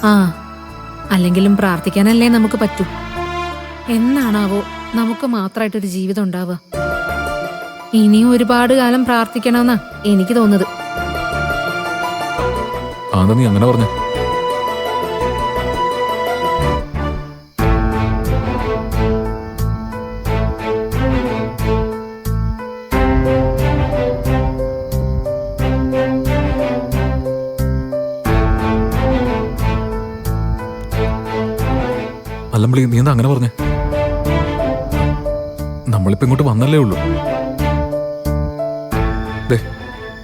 ആ, അല്ലെങ്കിലും പ്രാർത്ഥിക്കാനല്ലേ നമുക്ക് പറ്റൂ. എന്നാണാവോ നമുക്ക് മാത്രമായിട്ടൊരു ജീവിതം ഉണ്ടാവുക? ഇനിയും ഒരുപാട് കാലം പ്രാർത്ഥിക്കണമെന്നാ എനിക്ക് തോന്നുന്നത്. നീ അങ്ങനെ പറഞ്ഞ അല്ലമ്പളി, നീ എന്താ അങ്ങനെ പറഞ്ഞേ? നമ്മളിപ്പോ ഇങ്ങോട്ട് വന്നല്ലേ ഉള്ളൂ.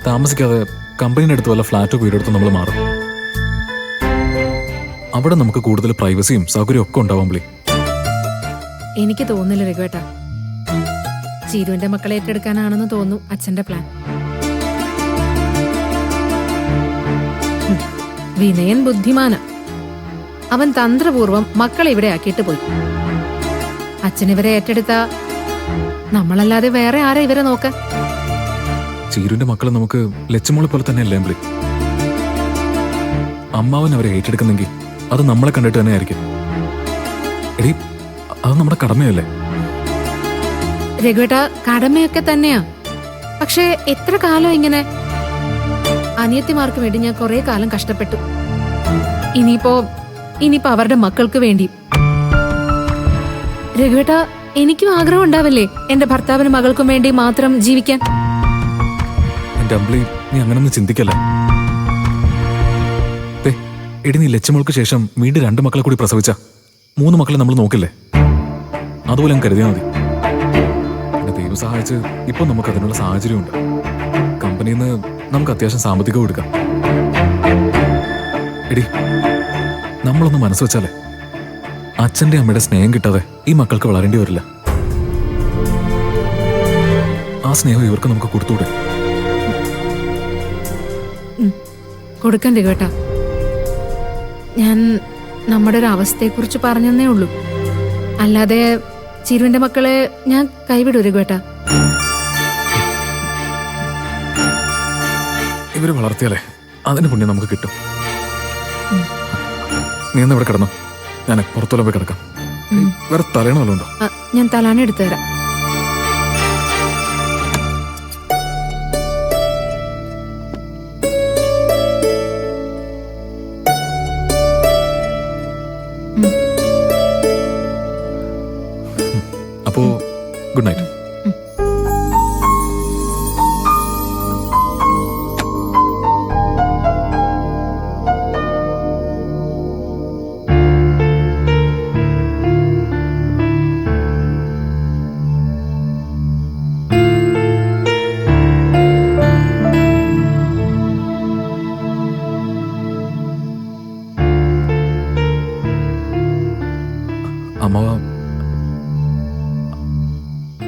താമസിക്കാതെ കമ്പനിയുടെ അടുത്ത് വല്ല ഫ്ലാറ്റോ വീടെടുത്ത് നമ്മൾ മാറും. അവിടെ നമുക്ക് കൂടുതൽ പ്രൈവസിയും സൗകര്യവും ഒക്കെ ഉണ്ടാവാൻ. എനിക്ക് തോന്നുന്നില്ല രഘുവേട്ട, ചീരുവിന്റെ മക്കളെ ഏറ്റെടുക്കാനാണെന്ന് തോന്നുന്നു അച്ഛന്റെ പ്ലാൻ. വിനയൻ ബുദ്ധിമാന. അവൻ തന്ത്രപൂർവം മക്കളെ ഇവിടെ ആക്കിയിട്ട് പോയി. അച്ഛനിവരെ ഏറ്റെടുത്ത നമ്മളല്ലാതെ വേറെ ആരാ ഇവരെ നോക്കാൻ? ചീരുവിന്റെ മക്കളെ നമുക്ക് ലച്ചുമോളെ പോലെ തന്നെ അല്ലേ അമ്പിളി? അമ്മാവൻ അവരെ ഏറ്റെടുക്കുന്നെങ്കിൽ അത് നമ്മളെ കണ്ടിട്ട് തന്നെ ആയിരിക്കും. എടി, അത് നമ്മുടെ കടമയല്ലേ? രഘുവേട്ട, കടമയൊക്കെ തന്നെയാ. പക്ഷെ എത്ര കാലം ഇങ്ങനെ? അനിയത്തിമാർക്ക് വേണ്ടി ഞാൻ കുറെ കാലം കഷ്ടപ്പെട്ടു. ഇനിയിപ്പോ അവരുടെ മക്കൾക്ക് വേണ്ടി. രഘുവേട്ട, എനിക്കും ആഗ്രഹം ഉണ്ടാവില്ലേ എന്റെ ഭർത്താവിനും മകൾക്കും വേണ്ടി മാത്രം ജീവിക്കാൻ? എന്റെ അമ്പിളി, നീ അങ്ങനൊന്നും ചിന്തിക്കല്ല. എടി, നീ ലച്ചുമോൾക്ക് ശേഷം വീണ്ടും 2 മക്കളെ കൂടി പ്രസവിച്ച 3 മക്കളെ നമ്മൾ നോക്കില്ലേ? അതുപോലെ അങ്ങ് കരുതിയാൽ മതി. എന്റെ ദൈവം സഹായിച്ച് ഇപ്പൊ നമുക്ക് അതിനുള്ള സാഹചര്യമുണ്ട്. കമ്പനിയിൽ നിന്ന് നമുക്ക് അത്യാവശ്യം സാമ്പത്തികവും എടുക്കാം. എടി, നമ്മളൊന്ന് മനസ്സ് വെച്ചാലേ അച്ഛന്റെ അമ്മയുടെ സ്നേഹം കിട്ടാതെ ഈ മക്കൾക്ക് വളരേണ്ടി വരില്ല. ആ സ്നേഹം ഇവർക്ക് നമുക്ക് കൊടുത്തൂടെ? കൊടുക്കാൻ രഘുവേട്ട, ഞാൻ നമ്മുടെ ഒരു അവസ്ഥയെക്കുറിച്ച് പറഞ്ഞെന്നേ ഉള്ളൂ. അല്ലാതെ ചിരുവിന്റെ മക്കളെ ഞാൻ കൈവിടൂ രഘുവേട്ട. ഇവര് വളർത്തിയാലേ അതിന് പുണ്യം നമുക്ക് കിട്ടും. നീ എന്നാ ഇവിടെ കിടന്നു, ഞാൻ പുറത്തോളം പോയി കിടക്കാം. വേറെ തലേണ വല്ലതും ഉണ്ടോ? ഞാൻ തലാണ എടുത്തു തരാം. അപ്പോ ഗുഡ് നൈറ്റ്.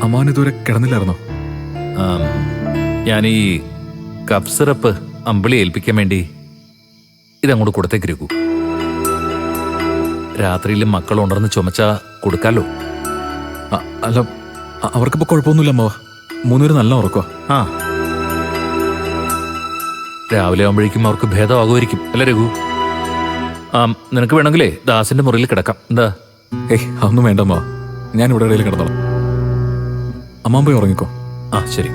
അമ്മാവൻ ഇതുവരെ കിടന്നില്ലായിരുന്നോ? ഞാൻ ഈ കഫ് സിറപ്പ് അമ്പിളി ഏൽപ്പിക്കാൻ വേണ്ടി ഇതങ്ങോട്ട് കൊടുത്തേക്ക് രഘു. രാത്രിയിൽ മക്കൾ ഉണർന്ന് ചുമച്ചാ കൊടുക്കാലോ. അല്ല, അവർക്കിപ്പോ കുഴപ്പമൊന്നുമില്ല അമ്മാവ. 3 പേര് നല്ല ഉറക്കുക. രാവിലെ ആകുമ്പോഴേക്കും അവർക്ക് ഭേദമാകുമായിരിക്കും അല്ലേ രഘു? നിനക്ക് വേണമെങ്കിലേ ദാസിന്റെ മുറിയിൽ കിടക്കാം. എന്താ? അതൊന്നും വേണ്ട അമ്മാവ, ഞാൻ ഇവിടെ ഇടയിൽ കിടന്നോളാം. അമ്മാൻ പോയി ഉറങ്ങിക്കോ. ശരി.